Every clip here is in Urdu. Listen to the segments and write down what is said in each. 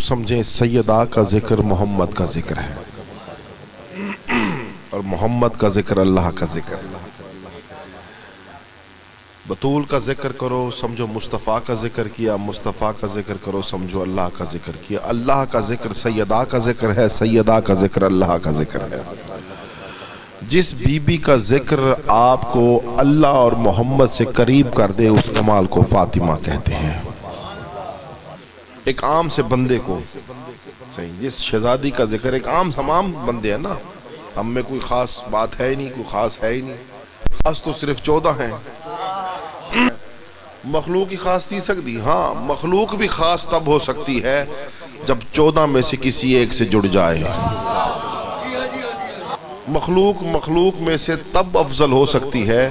سمجھیں سیدہ کا ذکر محمد کا ذکر ہے اور محمد کا ذکر اللہ کا ذکر. بطول کا ذکر کرو سمجھو مصطفیٰ کا ذکر کیا، مصطفیٰ کا ذکر کرو سمجھو اللہ کا ذکر کیا. اللہ کا ذکر سیدہ کا ذکر ہے، سیدہ کا ذکر اللہ کا ذکر ہے. جس بی بی کا ذکر آپ کو اللہ اور محمد سے قریب کر دے اس کمال کو فاطمہ کہتے ہیں. ایک عام سے بندے کو صحیح، جس شہزادی کا ذکر ایک عام تمام بندے ہیں نا، ہم میں کوئی خاص بات ہے ہی نہیں، کوئی خاص ہے ہی نہیں. خاص تو صرف 14 ہیں. مخلوق ہی خاص تھی سکتی؟ ہاں، مخلوق بھی خاص تب ہو سکتی ہے جب 14 میں سے کسی ایک سے جڑ جائے. مخلوق میں سے تب افضل ہو سکتی ہے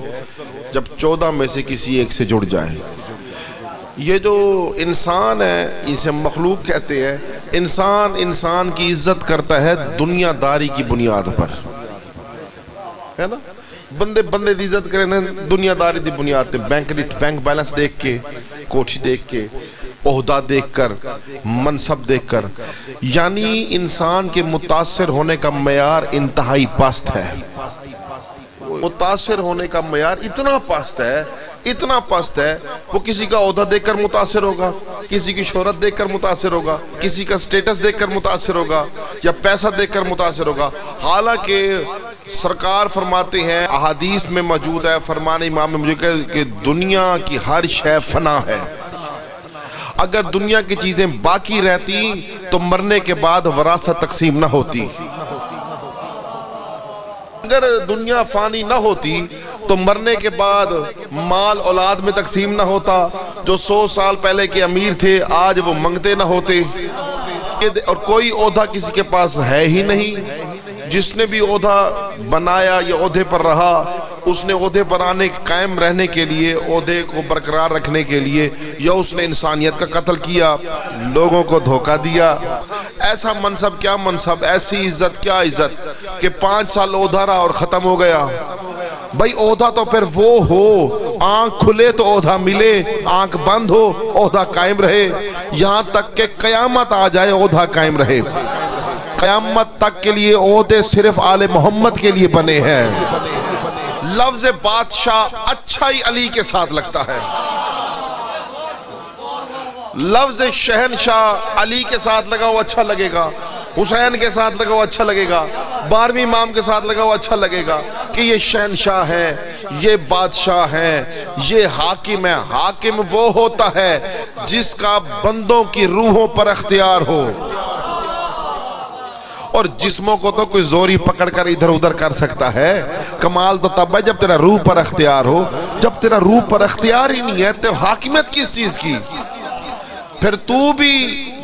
جب 14 میں سے کسی ایک سے جڑ جائے. یہ جو انسان ہے اسے مخلوق کہتے ہیں. انسان کی عزت کرتا ہے دنیا داری کی بنیاد پر، ہے نا. بندے دی عزت کریں دنیا داری دی بنیاد پہ، بینک بیلنس دیکھ کے، کوٹھی دیکھ کے، عہدہ دیکھ کر، منصب دیکھ کر. یعنی انسان کے متاثر ہونے کا معیار انتہائی پست ہے. متاثر ہونے کا معیار اتنا پست ہے وہ کسی کا عہدہ دیکھ کر متاثر ہوگا، کسی کی شہرت دیکھ کر متاثر ہوگا، کسی کا سٹیٹس دیکھ کر متاثر ہوگا، یا پیسہ دیکھ کر متاثر ہوگا. حالانکہ سرکار فرماتے ہیں، احادیث میں موجود ہے، فرمان امام مجھے کہ دنیا کی ہر شے فنا ہے. اگر دنیا کی چیزیں باقی رہتی تو مرنے کے بعد وراثت تقسیم نہ ہوتی. اگر دنیا فانی نہ ہوتی تو مرنے کے بعد مال اولاد میں تقسیم نہ ہوتا. جو 100 سال پہلے کے امیر تھے آج وہ منگتے نہ ہوتے. اور کوئی عہدہ کسی کے پاس ہے ہی نہیں. جس نے بھی عہدہ بنایا یا عہدے پر رہا، اس نے عہدے پر قائم رہنے کے لیے، عہدے کو برقرار رکھنے کے لیے، یا اس نے انسانیت کا قتل کیا، لوگوں کو دھوکہ دیا. ایسا منصب کیا منصب، ایسی عزت کیا عزت کہ 5 سال عہدہ رہا اور ختم ہو گیا. بھائی عہدہ تو پھر وہ ہو، آنکھ کھلے تو عہدہ ملے، آنکھ بند ہو عہدہ قائم رہے، یہاں تک کہ قیامت آ جائے عہدہ قائم رہے. قیامت تک کے لیے عہدے صرف آل محمد کے لیے بنے ہیں. لفظ بادشاہ اچھا ہی علی کے ساتھ لگتا ہے، لفظ شہنشاہ علی کے ساتھ لگا ہوا اچھا لگے گا، حسین کے ساتھ لگا ہوا اچھا لگے گا، 12ویں امام کے ساتھ لگا ہوا اچھا لگے گا کہ یہ شہنشاہ ہیں، یہ بادشاہ ہیں، یہ حاکم ہے. حاکم وہ ہوتا ہے جس کا بندوں کی روحوں پر اختیار ہو، اور جسموں کو تو کوئی زوری پکڑ کر ادھر ادھر کر سکتا ہے. کمال تو تب ہے جب تیرا روح پر اختیار ہو. جب تیرا روح پر اختیار ہی نہیں ہے تو حاکمیت کس چیز کی؟ پھر تو بھی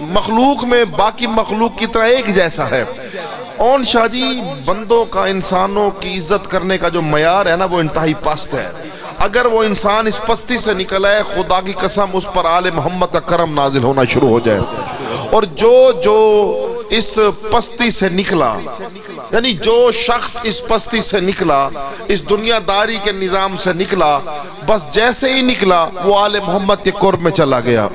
مخلوق میں باقی مخلوق کی طرح ایک جیسا ہے. اون شاہ جی، بندوں کا، انسانوں کی عزت کرنے کا جو معیار ہے نا وہ انتہائی پست ہے. اگر وہ انسان اس پستی سے نکل آئے، خدا کی قسم اس پر آل محمد کا کرم نازل ہونا شروع ہو جائے. اور جو اس پستی سے نکلا، یعنی جو شخص اس پستی سے نکلا، اس دنیا داری کے نظام سے نکلا، بس جیسے ہی نکلا وہ آل محمد کے قرب میں چلا گیا.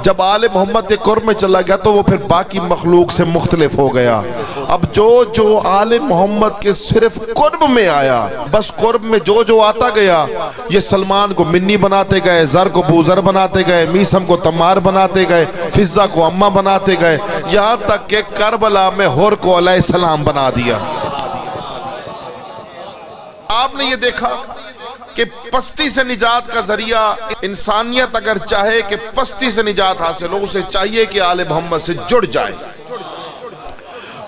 جب آل محمد کے قرب میں چلا گیا تو وہ پھر باقی مخلوق سے مختلف ہو گیا. اب جو آل محمد کے صرف قرب میں آیا، بس قرب میں جو آتا گیا، یہ سلمان کو منی بناتے گئے، زر کو بوزر بناتے گئے، میسم کو تمار بناتے گئے، فضہ کو اماں بناتے گئے، یہاں تک کہ کربلا میں ہور کو علیہ السلام بنا دیا. آپ نے یہ دیکھا کہ پستی سے نجات کا ذریعہ، انسانیت اگر چاہے کہ پستی سے نجات حاصل ہو، اسے چاہیے کہ آل محمد سے جڑ جائے.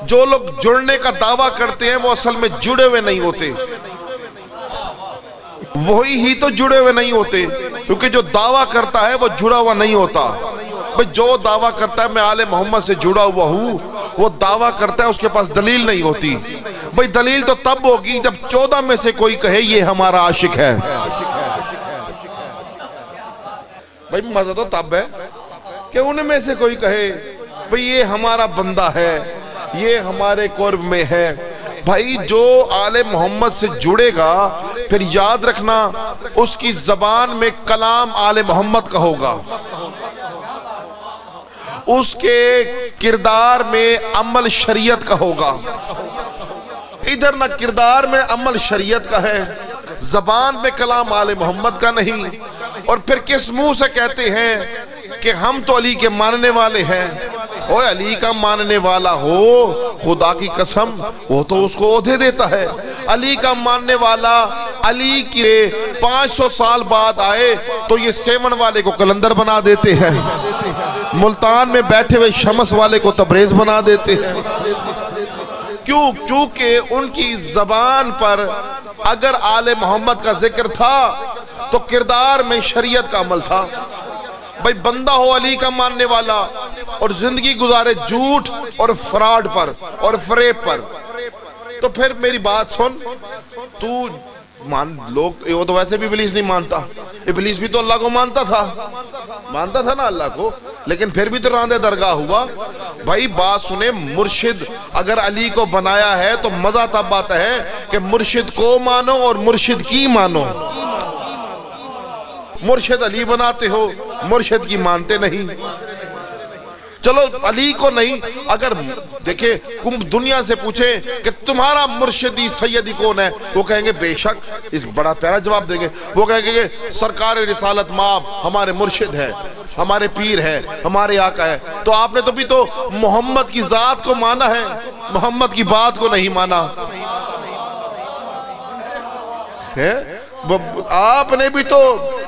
جو لوگ جڑنے کا دعویٰ کرتے ہیں وہ اصل میں جڑے ہوئے نہیں ہوتے. وہی ہی تو جڑے ہوئے نہیں ہوتے، کیونکہ جو دعویٰ کرتا ہے وہ جڑا ہوا نہیں ہوتا. جو دعویٰ کرتا ہے میں آل محمد سے جڑا ہوا ہوں، وہ دعویٰ کرتا ہے اس کے پاس دلیل نہیں ہوتی. بھئی دلیل تو تب ہوگی جب 14 میں سے کوئی کہے یہ ہمارا عاشق ہے. بھئی مزہ تو تب ہے کہ ان میں سے کوئی کہے بھئی یہ ہمارا بندہ ہے، یہ ہمارے قرب میں ہے. بھائی جو آل محمد سے جڑے گا پھر یاد رکھنا اس کی زبان میں کلام آل محمد کا ہوگا. اس کے کردار میں عمل شریعت کا ہوگا. ادھر نہ کردار میں عمل شریعت کا ہے، زبان پہ کلام آل محمد کا نہیں، اور پھر کس منہ سے کہتے ہیں کہ ہم تو علی کے ماننے والے ہیں. اوہ علی کا ماننے والا ہو، خدا کی قسم وہ تو اس کو عہدے دیتا ہے. علی کا ماننے والا علی کے 500 سال بعد آئے تو یہ سیون والے کو کلندر بنا دیتے ہیں، ملتان میں بیٹھے ہوئے شمس والے کو تبریز بنا دیتے ہیں. کیوں؟ کیونکہ ان کی زبان پر اگر آل محمد کا ذکر تھا تو کردار میں شریعت کا عمل تھا. بھئی بندہ ہو علی کا ماننے والا اور زندگی گزارے جھوٹ اور فراڈ پر اور فریب پر، تو پھر میری بات سن، تو لوگ وہ تو ویسے بھی ابلیس نہیں مانتا، ابلیس بھی تو اللہ کو مانتا تھا نا اللہ کو، لیکن پھر بھی تو راندے درگاہ ہوا. بھائی بات سنیں، مرشد اگر علی کو بنایا ہے تو مزہ تب آتا ہے کہ مرشد کو مانو اور مرشد کی مانو. مرشد علی بناتے ہو، مرشد کی مانتے نہیں. چلو علی کو نہیں، اگر دیکھیں دنیا سے پوچھیں کہ تمہارا مرشدی سیدی کون ہے، وہ کہیں گے بے شک، اس بڑا پیارا جواب دیں گے، وہ کہیں گے سرکار رسالت مآب ہمارے مرشد ہے، ہمارے پیر ہے، ہمارے آقا ہے. تو آپ نے تو بھی تو محمد کی ذات کو مانا ہے، محمد کی بات کو نہیں مانا ہے. آپ نے بھی تو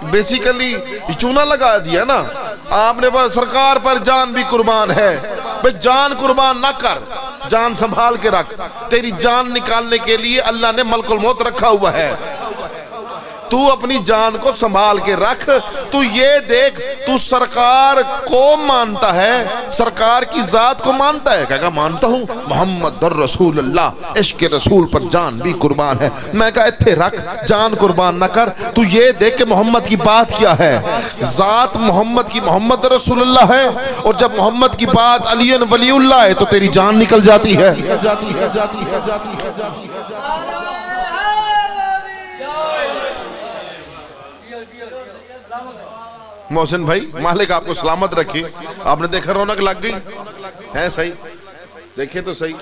بیسیکلی چونا لگا دیا نا. آپ نے سرکار پر جان بھی قربان ہے. بھئی جان قربان نہ کر، جان سنبھال کے رکھ. تیری جان نکالنے کے لیے اللہ نے ملک الموت رکھا ہوا ہے. تو اپنی جان کو سنبھال کے رکھ. تو یہ دیکھ، تو سرکار کو مانتا ہے، سرکار کی ذات کو مانتا ہے. کہا مانتا ہوں، محمد رسول اللہ، عشق رسول پر جان بھی قربان ہے. میں کہا اتھے رکھ، جان قربان نہ کر. تو یہ دیکھ کہ محمد کی بات کیا ہے. ذات محمد کی محمد رسول اللہ ہے، اور جب محمد کی بات علی ولی اللہ ہے تو تیری جان نکل جاتی ہے. محسن بھائی مالک آپ کو سلامت رکھی. آپ نے دیکھا رونق لگ گئی ہے؟ صحیح دیکھیں تو صحیح.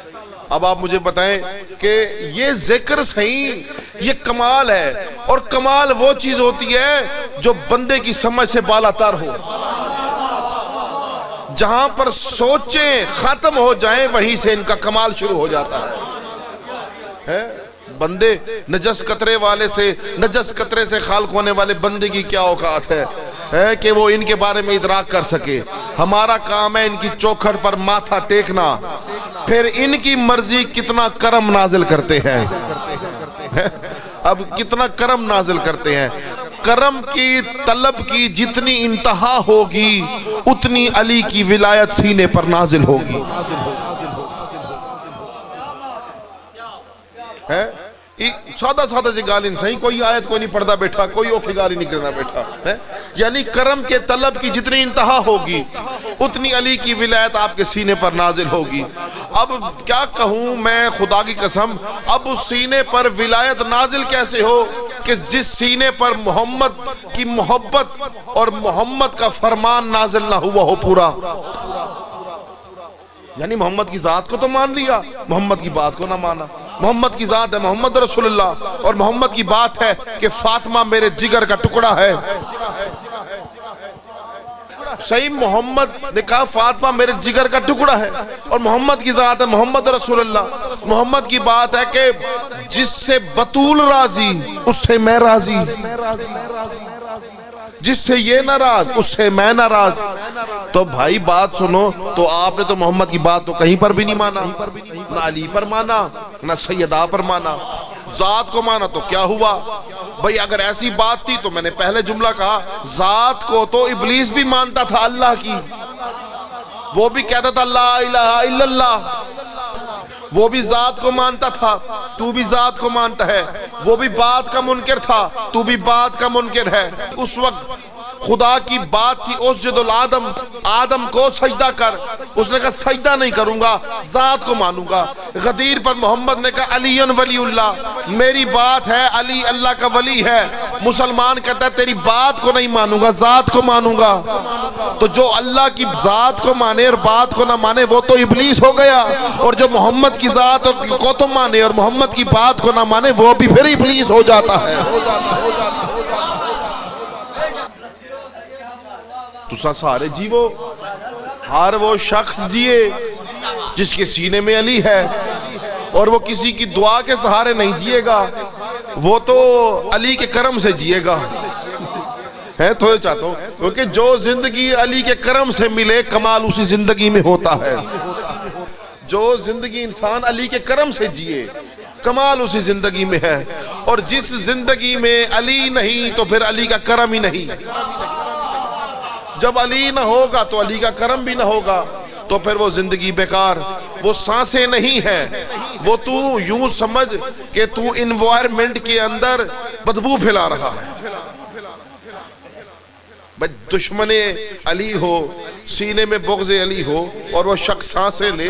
اب آپ مجھے بتائیں کہ یہ ذکر صحیح، یہ کمال ہے. اور کمال وہ چیز ہوتی ہے جو بندے کی سمجھ سے بالا تر ہو. جہاں پر سوچیں ختم ہو جائیں وہیں سے ان کا کمال شروع ہو جاتا ہے. بندے نجس قطرے والے سے، نجس قطرے سے خالق ہونے والے بندے کی کیا اوقات ہے کہ وہ ان کے بارے میں ادراک کر سکے. ہمارا کام ہے ان کی چوکھٹ پر ماتھا ٹیکنا، پھر ان کی مرضی کتنا کرم نازل کرتے ہیں. اب کتنا کرم نازل کرتے ہیں. کرم کی طلب کی جتنی انتہا ہوگی اتنی علی کی ولایت سینے پر نازل ہوگی. سادہ سادہ سی گالی نہیں صحیح، کوئی آیت کوئی نہیں پڑھتا بیٹھا، کوئی اوکھی گالی نہیں کرنا بیٹھا. یعنی کرم کے طلب کی جتنی انتہا ہوگی اتنی علی کی ولایت آپ کے سینے پر نازل ہوگی. اب کیا کہوں میں خدا کی قسم، اب اس سینے پر ولایت نازل کیسے ہو کہ جس سینے پر محمد کی محبت اور محمد کا فرمان نازل نہ ہوا ہو پورا. یعنی محمد کی ذات کو تو مان لیا، محمد کی بات کو نہ مانا. محمد کی ذات ہے محمد رسول اللہ، اور محمد کی بات ہے کہ فاطمہ میرے جگر کا ٹکڑا ہے. صحیح، محمد نے کہا فاطمہ میرے جگر کا ٹکڑا ہے، اور محمد کی ذات ہے محمد رسول اللہ. محمد کی بات ہے کہ جس سے بطول راضی اس سے میں راضی، جس سے یہ ناراض اس سے میں ناراض. تو بھائی بات سنو، تو آپ نے تو محمد کی بات تو کہیں پر بھی نہیں مانا، نہ علی پر مانا نہ سیدہ پر مانا. ذات کو مانا تو کیا ہوا؟ بھائی اگر ایسی بات تھی تو میں نے پہلے جملہ کہا، ذات کو تو ابلیس بھی مانتا تھا اللہ کی، وہ بھی کہتا تھا لا الہ الا اللہ، وہ بھی ذات کو مانتا تھا، تو بھی ذات کو مانتا ہے. وہ بھی بات کا منکر تھا، تو بھی بات کا منکر ہے. اس وقت خدا کی بات تھی اسجد الآدم، آدم کو سجدہ کر. اس نے کہا سجدہ نہیں کروں گا، ذات کو مانوں گا. غدیر پر محمد نے کہا علی ولی اللہ، میری بات ہے علی اللہ کا ولی ہے. مسلمان کہتا ہے تیری بات کو نہیں مانوں گا، ذات کو مانوں گا، تو جو اللہ کی ذات کو مانے اور بات کو نہ مانے وہ تو ابلیس ہو گیا، اور جو محمد کی ذات کو تو مانے اور محمد کی بات کو نہ مانے وہ بھی پھر ابلیس ہو جاتا ہے۔ تو سارے جیو، ہر وہ شخص جیے جس کے سینے میں علی ہے، اور وہ کسی کی دعا کے سہارے نہیں جیے گا، وہ تو علی کے کرم سے جیے گا۔ ہے تو یہ چاہتا ہوں کیونکہ جو زندگی علی کے کرم سے ملے کمال اسی زندگی میں ہوتا ہے۔ جو زندگی انسان علی کے کرم سے جیے کمال اسی زندگی میں ہے، اور جس زندگی میں علی نہیں تو پھر علی کا کرم ہی نہیں۔ جب علی نہ ہوگا تو علی کا کرم بھی نہ ہوگا، تو پھر وہ زندگی بیکار، وہ سانسیں نہیں ہے، وہ تو یوں سمجھ کہ تو انوائرمنٹ کے اندر بدبو پھیلا رہا ہے۔ دشمن علی ہو، سینے میں بغض علی ہو، اور وہ شخص سانسیں لے،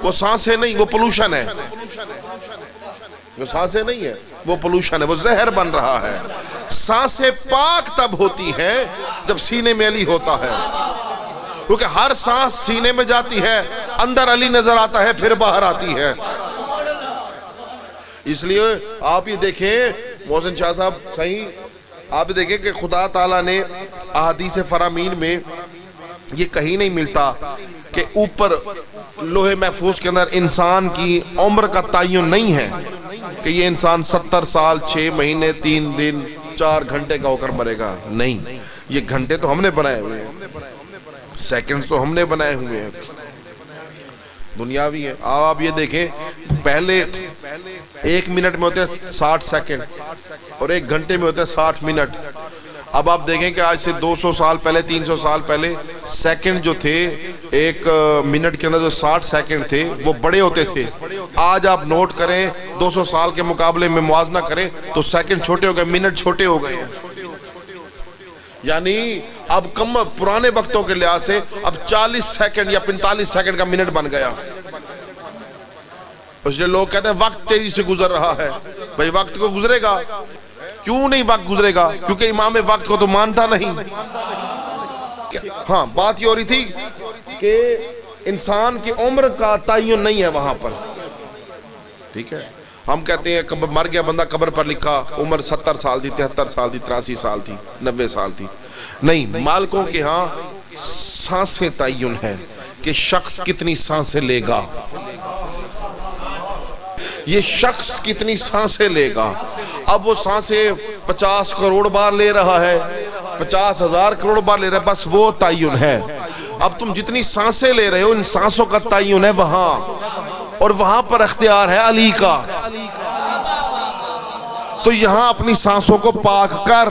وہ سانسیں نہیں، وہ پولوشن ہے۔ جو سانسیں نہیں ہے وہ پولوشن ہے، وہ زہر بن رہا ہے۔ سانسیں پاک تب ہوتی ہیں جب سینے میں علی ہوتا ہے، کیونکہ ہر سانس سینے میں جاتی ہے، اندر علی نظر آتا ہے، پھر باہر آتی ہے۔ اس لیے آپ یہ دیکھیں محسن شاہ صاحب صحیح، آپ یہ دیکھیں کہ خدا تعالیٰ نے احادیث فرامین میں یہ کہیں نہیں ملتا کہ اوپر لوح محفوظ کے اندر انسان کی عمر کا تعین نہیں ہے کہ یہ انسان 70 سال 6 مہینے 3 دن 4 گھنٹے کا ہو کر مرے گا۔ نہیں، یہ گھنٹے تو ہم نے بنائے ہوئے ہیں، سیکنڈز تو ہم نے بنائے ہوئے ہیں، دنیاوی ہے۔ آپ یہ دیکھیں پہلے 1 منٹ میں ہوتے ہیں 60 سیکنڈ، اور 1 گھنٹے میں ہوتے ہیں 60 منٹ۔ اب آپ دیکھیں کہ آج سے 200 سال پہلے 300 سال پہلے سیکنڈ جو تھے 1 منٹ کے اندر جو 60 سیکنڈ تھے وہ بڑے ہوتے تھے۔ آج آپ نوٹ کریں 200 سال کے مقابلے میں موازنہ کریں تو سیکنڈ چھوٹے ہو گئے، منٹ چھوٹے ہو گئے ہیں۔ یعنی اب کم پرانے وقتوں کے لحاظ سے اب 40 سیکنڈ یا 45 سیکنڈ کا منٹ بن گیا۔ اس لیے لوگ کہتے ہیں وقت تیزی سے گزر رہا ہے۔ بھئی وقت کو گزرے گا، کیوں نہیں وقت گزرے گا؟ کیونکہ امام وقت کو تو مانتا نہیں۔ ہاں بات یہ ہو رہی تھی کہ انسان کی عمر کا تعین نہیں ہے وہاں پر، ٹھیک ہے۔ ہم کہتے ہیں مر گیا بندہ، قبر پر لکھا عمر 70 سال تھی، 73 سال تھی، 83 سال تھی، 90 سال تھی۔ نہیں، مالکوں کے ہاں سانسیں تعین ہے کہ شخص کتنی سانسیں لے گا، یہ شخص کتنی سانسیں لے گا۔ اب وہ سانسیں 50 کروڑ بار لے رہا ہے، 50,000 کروڑ بار لے رہا ہے، بس وہ تعین ہے۔ اب تم جتنی سانسیں لے رہے ہو ان سانسوں کا تعین ہے وہاں، اور وہاں پر اختیار ہے علی کا۔ تو یہاں اپنی سانسوں کو پاک کر۔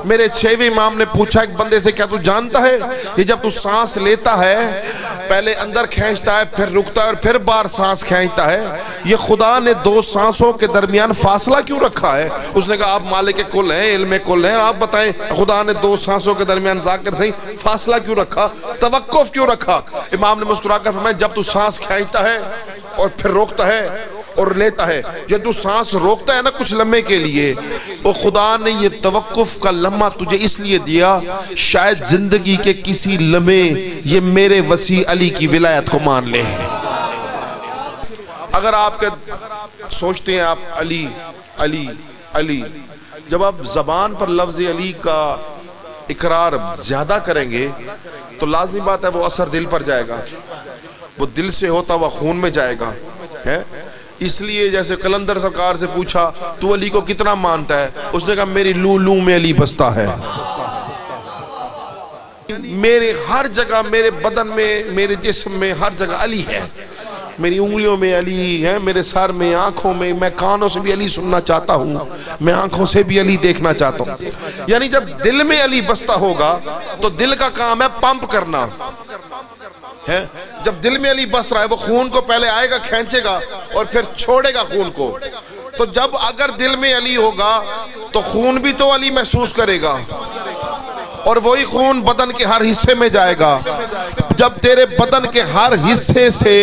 میرے 6ویں امام نے پوچھا ایک بندے سے، کیا تو جانتا ہے یہ جب تو سانس لیتا ہے پہلے اندر کھینچتا ہے، پھر رکتا ہے اور پھر بار سانس کھینچتا ہے، یہ خدا نے 2 سانسوں کے درمیان فاصلہ کیوں رکھا ہے؟ اس نے کہا آپ مالک کل ہیں، علم کل ہیں، آپ بتائیں خدا نے 2 سانسوں کے درمیان ذاکر صحیح فاصلہ کیوں رکھا، توقف کیوں رکھا؟ امام نے مسکرا کر فرمایا جب تو سانس کھینچتا ہے اور پھر روکتا ہے اور لیتا ہے، جب تو سانس روکتا ہے نا کچھ لمحے کے لیے، وہ خدا نے یہ توقف کا لمحہ تجھے اس لیے دیا شاید زندگی کے کسی لمحے یہ میرے وسیع علی کی ولایت کو مان لے۔ اگر آپ سوچتے ہیں آپ علی علی علی، جب آپ زبان پر لفظ علی کا اقرار زیادہ کریں گے تو لازم بات ہے وہ اثر دل پر جائے گا، وہ دل سے ہوتا وہ خون میں جائے گا۔ اس لیے جیسے قلندر سرکار سے پوچھا تو علی کو کتنا مانتا ہے، اس نے کہا میری لو لو میں علی بستا ہے، میرے ہر جگہ، میرے بدن میں، میرے جسم میں ہر جگہ علی ہے، میری انگلیوں میں علی ہے، میرے سر میں، آنکھوں میں، میں کانوں سے بھی علی سننا چاہتا ہوں، میں آنکھوں سے بھی علی دیکھنا چاہتا ہوں۔ یعنی جب دل میں علی بستا ہوگا تو دل کا کام ہے پمپ کرنا ہے۔ جب دل میں علی بس رہا ہے وہ خون کو پہلے آئے گا کھینچے گا اور پھر چھوڑے گا خون کو، تو جب اگر دل میں علی ہوگا تو خون بھی تو علی محسوس کرے گا اور وہی خون بدن کے ہر حصے میں جائے گا. جب تیرے بدن کے ہر حصے سے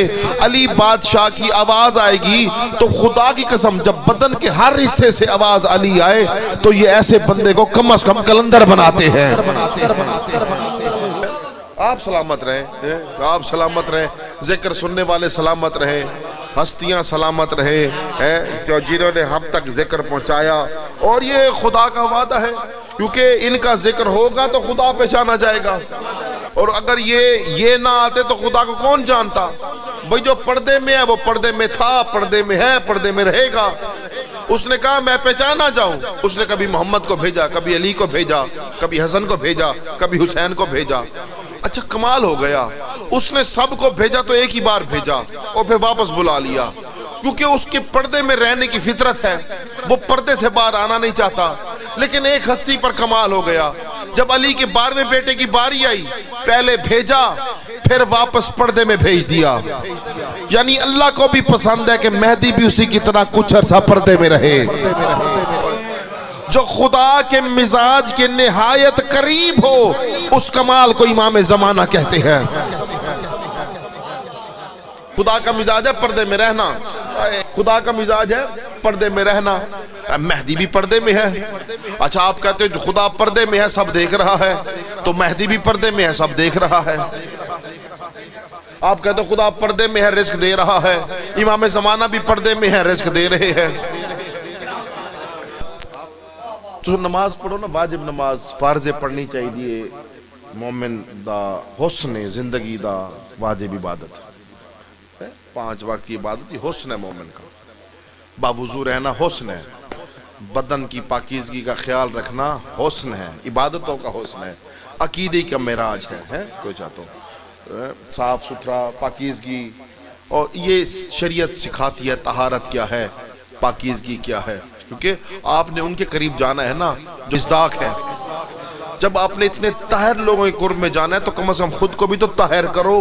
علی بادشاہ کی آواز آئے گی تو خدا کی قسم جب بدن کے ہر حصے سے آواز علی آئے تو یہ ایسے بندے کو کم از کم کلندر بناتے ہیں. آپ سلامت رہیں، آپ سلامت رہیں، ذکر سننے والے سلامت رہیں، ہستیاں سلامت رہے جنہوں نے ہم تک ذکر پہنچایا. اور یہ خدا کا وعدہ ہے کیونکہ ان کا ذکر ہوگا تو خدا پہچانا جائے گا. اور اگر یہ نہ آتے تو خدا کو کون جانتا؟ بھئی جو پردے میں ہے وہ پردے میں تھا، پردے میں ہے، پردے میں رہے گا. اس نے کہا میں پہچانا جاؤں. اس نے کبھی محمد کو بھیجا، کبھی علی کو بھیجا، کبھی حسن کو بھیجا، کبھی حسین کو بھیجا. اچھا کمال ہو گیا، اس نے سب کو بھیجا تو ایک ہی بار بھیجا اور پھر واپس بلا لیا، کیونکہ اس کے پردے میں رہنے کی فطرت ہے، وہ پردے سے باہر آنا نہیں چاہتا. لیکن ایک ہستی پر کمال ہو گیا، جب علی کے 12ویں بیٹے کی باری آئی پہلے بھیجا پھر واپس پردے میں بھیج دیا. یعنی اللہ کو بھی پسند ہے کہ مہدی بھی اسی کی طرح کچھ عرصہ پردے میں رہے. جو خدا کے مزاج کے نہایت قریب ہو اس کمال کو امام زمانہ کہتے ہیں. خدا کا مزاج ہے پردے میں رہنا، خدا کا مزاج ہے پردے میں رہنا. مہدی بھی پردے میں ہے. اچھا آپ کہتے ہیں جو خدا پردے میں ہے سب دیکھ رہا ہے، تو مہدی بھی پردے میں ہے سب دیکھ رہا ہے. آپ کہتے ہیں خدا پردے میں ہے رزق دے رہا ہے، امام زمانہ بھی پردے میں ہے رزق دے رہے ہیں. تو نماز پڑھو نا، واجب نماز فرض پڑھنی چاہیے. مومن دا حسن زندگی دا واجب عبادت، 5 وقت کی عبادت ہی حسن ہے مومن کا. باوضو رہنا حسن ہے، بدن کی پاکیزگی کا خیال رکھنا حسن ہے، عبادتوں کا حسن ہے، عقیدے کا معراج ہے. کوئی چاہتا ہوں صاف ستھرا پاکیزگی، اور یہ شریعت سکھاتی ہے طہارت کیا ہے، پاکیزگی کیا ہے. کیونکہ آپ نے ان کے قریب جانا ہے نا جو مصداق ہے. جب آپ نے اتنے طاہر لوگوں کے قرب میں جانا ہے تو کم از کم خود کو بھی تو طاہر کرو.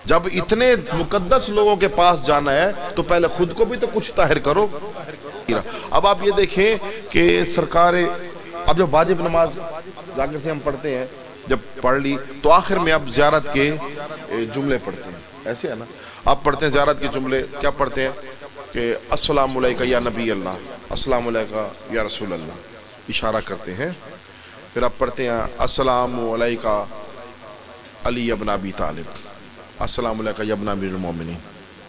جب اتنے مقدس لوگوں کے پاس جانا ہے تو پہلے خود کو بھی تو کچھ طاہر کرو. اب آپ یہ دیکھیں کہ سرکار اب جب واجب نماز جاگر سے ہم پڑھتے ہیں، جب پڑھ لی تو آخر میں آپ زیارت کے جملے پڑھتے ہیں. ایسے ہے نا، آپ پڑھتے ہیں زیارت کے جملے. کیا پڑھتے ہیں کہ السلام علیکہ یا نبی اللہ، السلام علیکہ یا رسول اللہ، اشارہ کرتے ہیں. پھر آپ پڑھتے ہیں السلام علیکہ علی ابن ابی طالب، السلام علیکہ یا ابن امیر المومنین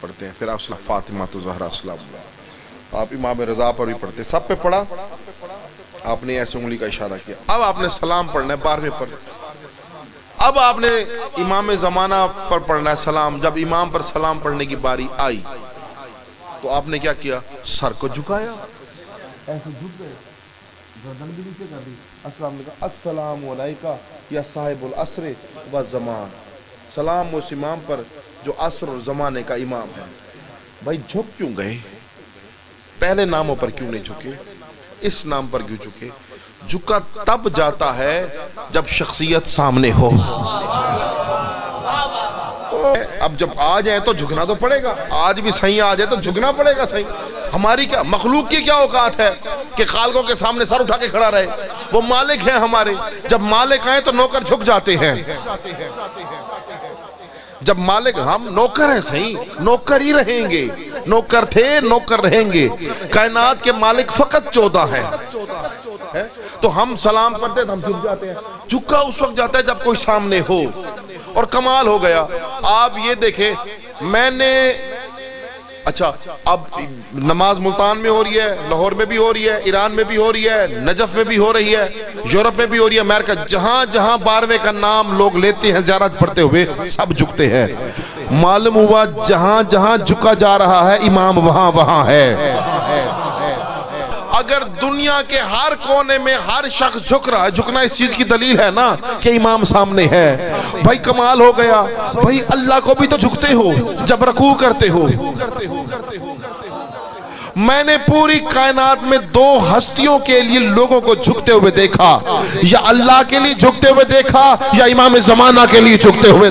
پڑھتے ہیں. پھر آپ فاطمہ زہرا السلام علیکہ، آپ امام رضا پر بھی پڑھتے ہیں. سب پہ پڑھا، آپ نے ایسے انگلی کا اشارہ کیا. اب آپ نے سلام پڑھنا ہے 12ویں پر. اب آپ نے امام زمانہ پر پڑھنا ہے سلام. جب امام پر سلام پڑھنے کی باری آئی تو آپ نے کیا کیا؟ سر کو جھکایا، ایسے جھک گئے، گردن بھی نیچے کر دی. السلام علیکم، السلام علیکہ یا صاحب العصر والزمان، سلام اس امام پر جو عصر اور زمانے کا امام ہے. بھائی جھک کیوں گئے؟ پہلے ناموں پر کیوں نہیں جھکے؟ اس نام پر کیوں جھکے؟ جھکا تب جاتا ہے جب شخصیت سامنے ہو. اب جب آ جائے تو جھکنا تو پڑے گا. آج بھی صحیح آ جائے تو جھکنا پڑے گا. صحیح ہماری کیا مخلوق کی کیا اوقات ہے کہ خالقوں کے سامنے سر اٹھا کے کھڑا رہے؟ وہ مالک ہیں ہمارے. جب مالک آئے تو نوکر جھک جاتے ہیں. جب مالک، ہم نوکر ہیں، صحیح نوکر ہی رہیں گے، نوکر تھے نوکر رہیں گے. کائنات کے مالک فقط 14 ہیں. تو ہم سلام کرتے ہیں تو ہم جھک جاتے ہیں. جھکا اس وقت جاتا ہے جب کوئی سامنے ہو. اور کمال ہو گیا. آپ یہ دیکھیں، میں نے اچھا اب نماز ملتان میں ہو رہی ہے، لاہور میں بھی ہو رہی ہے، ایران میں بھی ہو رہی ہے، نجف میں بھی ہو رہی ہے، یورپ میں بھی ہو رہی ہے، امریکہ، جہاں جہاں 12ویں کا نام لوگ لیتے ہیں زیارت پڑھتے ہوئے سب جھکتے ہیں. معلوم ہوا جہاں جہاں جھکا جا رہا ہے امام وہاں وہاں ہے. اگر دنیا کے ہر کونے میں ہر شخص جھک رہا ہے، جھکنا اس چیز کی دلیل ہے نا کہ امام سامنے ہے. بھائی کمال ہو گیا. بھائی اللہ کو بھی تو جھکتے ہو جب رکوع کرتے ہو. میں نے پوری کائنات میں 2 ہستیوں کے لیے لوگوں کو جھکتے ہوئے دیکھا، یا اللہ کے لیے جھکتے ہوئے دیکھا یا امام زمانہ کے لیے جھکتے ہوئے.